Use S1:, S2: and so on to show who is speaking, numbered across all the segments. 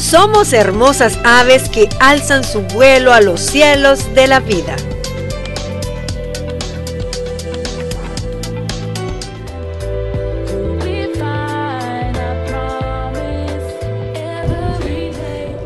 S1: Somos hermosas aves que alzan su vuelo a los cielos de la vida.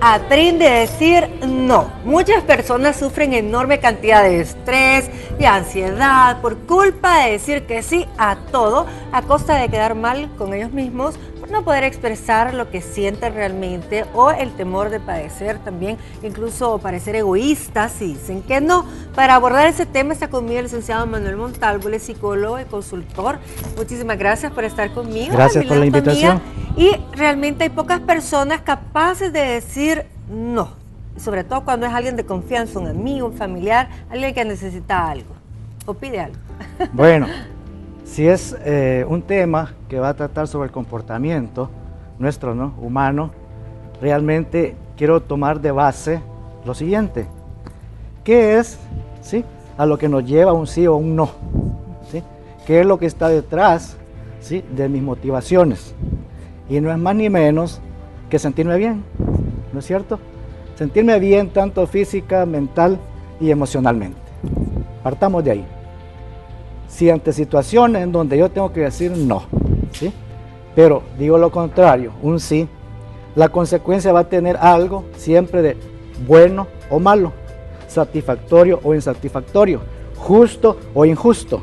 S1: Aprende a decir no. Muchas personas sufren enorme cantidad de estrés, de ansiedad, por culpa de decir que sí a todo, a costa de quedar mal con ellos mismos, por no poder expresar lo que sienten realmente, o el temor de padecer también, incluso parecer egoístas si dicen que no. Para abordar ese tema está conmigo el licenciado Manuel Montalvo, él es psicólogo y consultor. Muchísimas gracias por estar conmigo.
S2: Gracias por la invitación.
S1: Y realmente hay pocas personas capaces de decir no, sobre todo cuando es alguien de confianza, un amigo, un familiar, alguien que necesita algo o pide algo.
S2: Bueno, si es un tema que va a tratar sobre el comportamiento nuestro, ¿no?, humano, realmente quiero tomar de base lo siguiente: ¿qué es, sí, a lo que nos lleva a un sí o un no? ¿Sí? ¿Qué es lo que está detrás, sí, de mis motivaciones? Y no es más ni menos que sentirme bien, ¿no es cierto? Sentirme bien tanto física, mental y emocionalmente. Partamos de ahí. Si ante situaciones en donde yo tengo que decir no, ¿sí?, pero digo lo contrario, un sí, la consecuencia va a tener algo siempre de bueno o malo, satisfactorio o insatisfactorio, justo o injusto,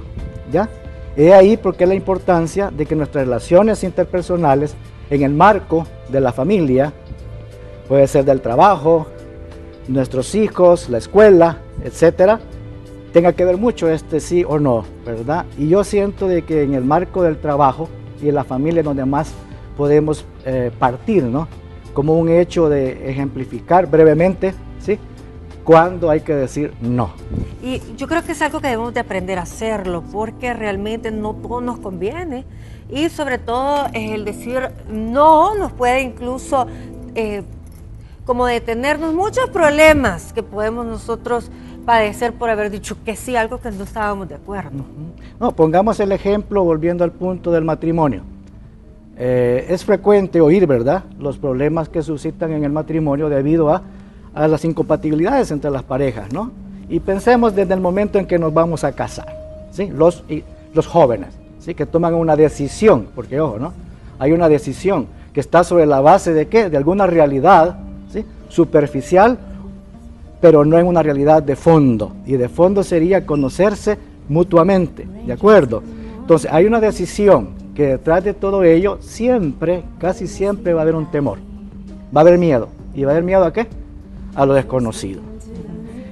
S2: ¿ya? He ahí porque la importancia de que nuestras relaciones interpersonales en el marco de la familia, puede ser del trabajo, nuestros hijos, la escuela, etcétera, tenga que ver mucho este sí o no, ¿verdad? Y yo siento de que en el marco del trabajo y en la familia es donde más podemos partir, ¿no?, como un hecho de ejemplificar brevemente, ¿sí?, cuando hay que decir no.
S1: Y yo creo que es algo que debemos de aprender a hacerlo, porque realmente no todo nos conviene. Y sobre todo el decir no nos puede incluso como detenernos muchos problemas que podemos nosotros padecer por haber dicho que sí, algo que no estábamos de acuerdo.
S2: No, pongamos el ejemplo volviendo al punto del matrimonio. Es frecuente oír, ¿verdad?, los problemas que suscitan en el matrimonio debido a las incompatibilidades entre las parejas, ¿no? Y pensemos desde el momento en que nos vamos a casar, ¿sí?, los jóvenes, ¿sí?, que toman una decisión, porque ojo, ¿no?, hay una decisión que está sobre la base de ¿qué?, de alguna realidad, ¿sí?, superficial, pero no en una realidad de fondo, y de fondo sería conocerse mutuamente, ¿de acuerdo? Entonces hay una decisión que detrás de todo ello siempre, casi siempre va a haber un temor, va a haber miedo. ¿Y va a haber miedo a qué? A lo desconocido.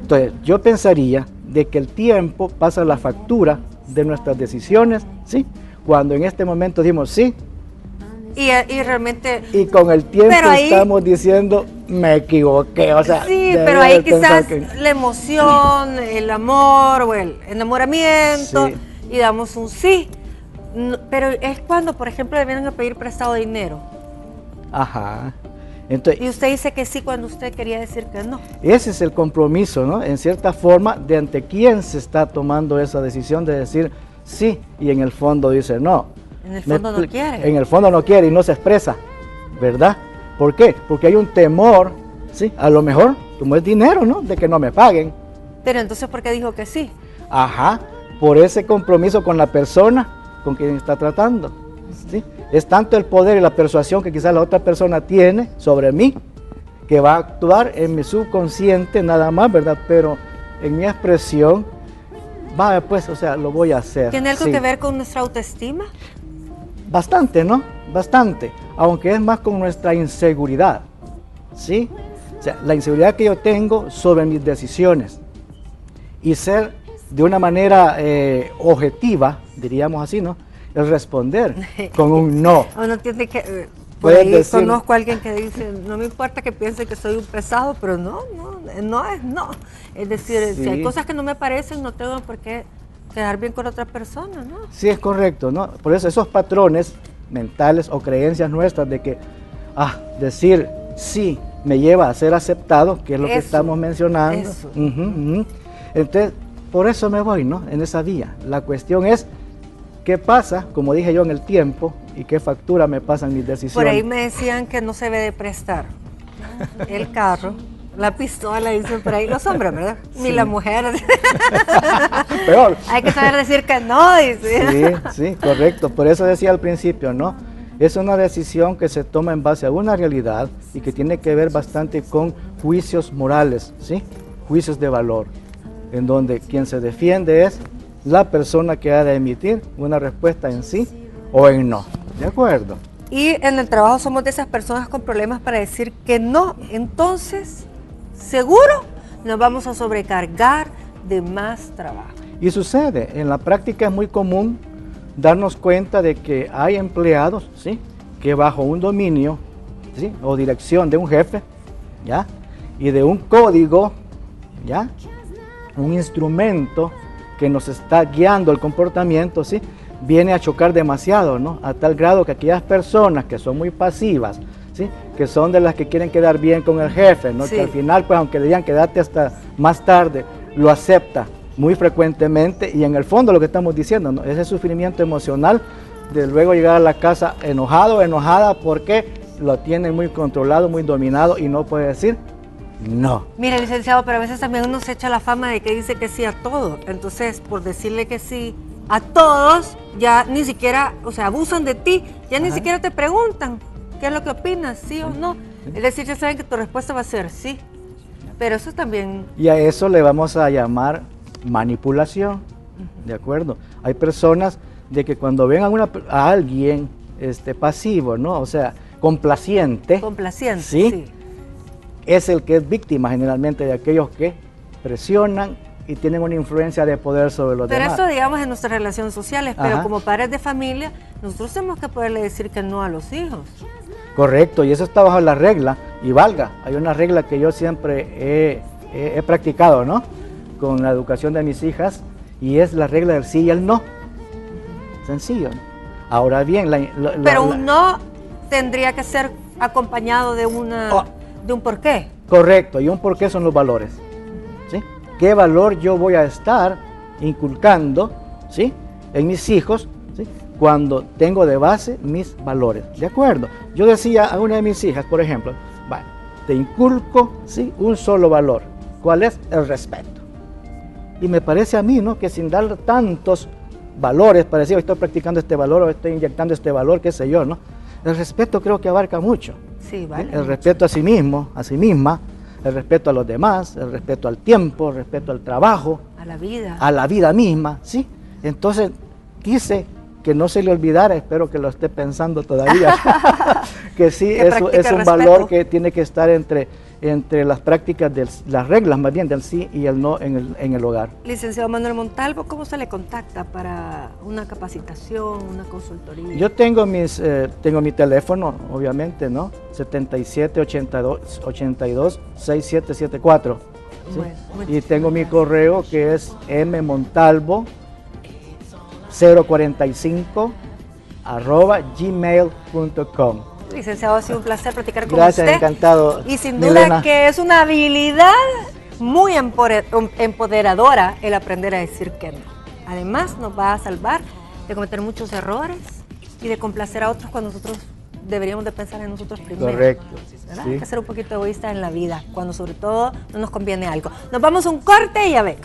S2: Entonces yo pensaría de que el tiempo pasa la factura de nuestras decisiones, ¿sí?, cuando en este momento decimos sí,
S1: y realmente,
S2: y con el tiempo
S1: ahí,
S2: estamos diciendo me equivoqué, o sea,
S1: sí, pero ahí quizás la emoción, el amor o el enamoramiento, sí, y damos un sí, pero es cuando, por ejemplo, le vienen a pedir prestado dinero.
S2: Ajá. Entonces,
S1: y usted dice que sí cuando usted quería decir que no.
S2: Ese es el compromiso, ¿no?, en cierta forma, de ante quién se está tomando esa decisión de decir sí y en el fondo dice no.
S1: En el fondo no quiere.
S2: En el fondo no quiere y no se expresa, ¿verdad? ¿Por qué? Porque hay un temor, ¿sí?, a lo mejor, como es dinero, ¿no?, de que no me paguen.
S1: Pero entonces, ¿por qué dijo que sí?
S2: Ajá, por ese compromiso con la persona con quien está tratando, ¿sí? Es tanto el poder y la persuasión que quizás la otra persona tiene sobre mí, que va a actuar en mi subconsciente nada más, ¿verdad? Pero en mi expresión, va, pues, o sea, lo voy a hacer.
S1: ¿Tiene algo que ver con nuestra autoestima?
S2: Bastante, ¿no? Bastante, aunque es más con nuestra inseguridad, ¿sí? O sea, la inseguridad que yo tengo sobre mis decisiones y ser de una manera objetiva, diríamos así, ¿no?, el responder con un no.
S1: Uno tiene que, por ahí decir, conozco a alguien que dice, no me importa que piense que soy un pesado, pero no es no. Es decir, sí, si hay cosas que no me parecen, no tengo por qué quedar bien con otra persona, ¿no?
S2: Sí, es correcto, ¿no? Por eso esos patrones mentales o creencias nuestras de que, decir sí me lleva a ser aceptado, que es lo que estamos mencionando. Entonces, por eso me voy, ¿no?, en esa vía. La cuestión es, ¿qué pasa, como dije yo, en el tiempo y qué factura me pasan mis decisiones?
S1: Por ahí me decían que no se debe de prestar. el carro, la pistola, dicen por ahí los hombres, ¿verdad? Ni las mujeres.
S2: Peor.
S1: Hay que saber decir que no, dice.
S2: Sí, sí, correcto. Por eso decía al principio, ¿no? Es una decisión que se toma en base a una realidad y que tiene que ver bastante con juicios morales, ¿sí? Juicios de valor, en donde quien se defiende es la persona que ha de emitir una respuesta en sí o en no. ¿De acuerdo?
S1: Y en el trabajo somos de esas personas con problemas para decir que no. Entonces, seguro nos vamos a sobrecargar de más trabajo.
S2: Y sucede, en la práctica es muy común darnos cuenta de que hay empleados, ¿sí?, que bajo un dominio, ¿sí?, o dirección de un jefe, ¿ya?, y de un código, ¿ya?, un instrumento que nos está guiando el comportamiento, ¿sí?, viene a chocar demasiado, ¿no?, a tal grado que aquellas personas que son muy pasivas, ¿sí?, que son de las que quieren quedar bien con el jefe, ¿no?,
S1: Sí.
S2: que al final, pues aunque le digan quédate hasta más tarde, lo acepta muy frecuentemente, y en el fondo lo que estamos diciendo, ¿no?, ese sufrimiento emocional de luego llegar a la casa enojado, enojada, porque lo tienen muy controlado, muy dominado y no puede decir no.
S1: Mire, licenciado, pero a veces también uno se echa la fama de que dice que sí a todo. Entonces, por decirle que sí a todos, ya ni siquiera, o sea, abusan de ti, ya ni siquiera te preguntan qué es lo que opinas, sí o no. Es decir, ya saben que tu respuesta va a ser sí. Pero eso también...
S2: Y a eso le vamos a llamar manipulación, ¿de acuerdo? Hay personas de que cuando ven a alguien pasivo, ¿no?, o sea, complaciente,
S1: Complaciente,
S2: ¿sí?,
S1: sí.
S2: es el que es víctima generalmente de aquellos que presionan y tienen una influencia de poder sobre los
S1: Pero
S2: demás.
S1: eso, digamos, en nuestras relaciones sociales, pero
S2: Ajá.
S1: como padres de familia, nosotros tenemos que poderle decir que no a los hijos.
S2: Correcto, y eso está bajo la regla, y valga, hay una regla que yo siempre he practicado, ¿no?, con la educación de mis hijas, y es la regla del sí y el no. Sencillo, ¿no? Ahora bien,
S1: Pero un no tendría que ser acompañado de de un porqué.
S2: correcto, y un por qué son los valores, ¿sí? ¿Qué valor yo voy a estar inculcando, ¿sí?, en mis hijos, ¿sí?, cuando tengo de base mis valores? ¿De acuerdo? Yo decía a una de mis hijas, por ejemplo, bueno, te inculco, ¿sí?, un solo valor. ¿Cuál es? El respeto. Y me parece a mí, ¿no?, que sin dar tantos valores para decir, estoy practicando este valor o estoy inyectando este valor, qué sé yo, ¿no? El respeto creo que abarca mucho.
S1: Sí, vale.
S2: El respeto a sí mismo, a sí misma, el respeto a los demás, el respeto al tiempo, el respeto al trabajo,
S1: A la vida.
S2: a la vida misma, ¿sí? Entonces, quise que no se le olvidara, espero que lo esté pensando todavía, que sí,
S1: Que
S2: eso
S1: practique
S2: es un
S1: el
S2: valor
S1: respeto.
S2: que tiene que estar entre las prácticas, las reglas más bien del sí y el no en el hogar.
S1: Licenciado Manuel Montalvo, ¿cómo se le contacta para una capacitación, una consultoría?
S2: Yo tengo mi teléfono, obviamente, ¿no? 7782-6774. ¿sí?
S1: Bueno,
S2: Y tengo mi correo que es mmontalvo045@gmail.com.
S1: Licenciado, ha sido un placer platicar con
S2: Gracias,
S1: usted.
S2: encantado.
S1: Y sin
S2: Milena.
S1: duda que es una habilidad muy empoderadora el aprender a decir que no. Además, nos va a salvar de cometer muchos errores y de complacer a otros cuando nosotros deberíamos de pensar en nosotros primero.
S2: Correcto.
S1: ¿Verdad?
S2: Sí.
S1: Hay que ser un poquito egoísta en la vida, cuando sobre todo no nos conviene algo. Nos vamos a un corte y ya vengo.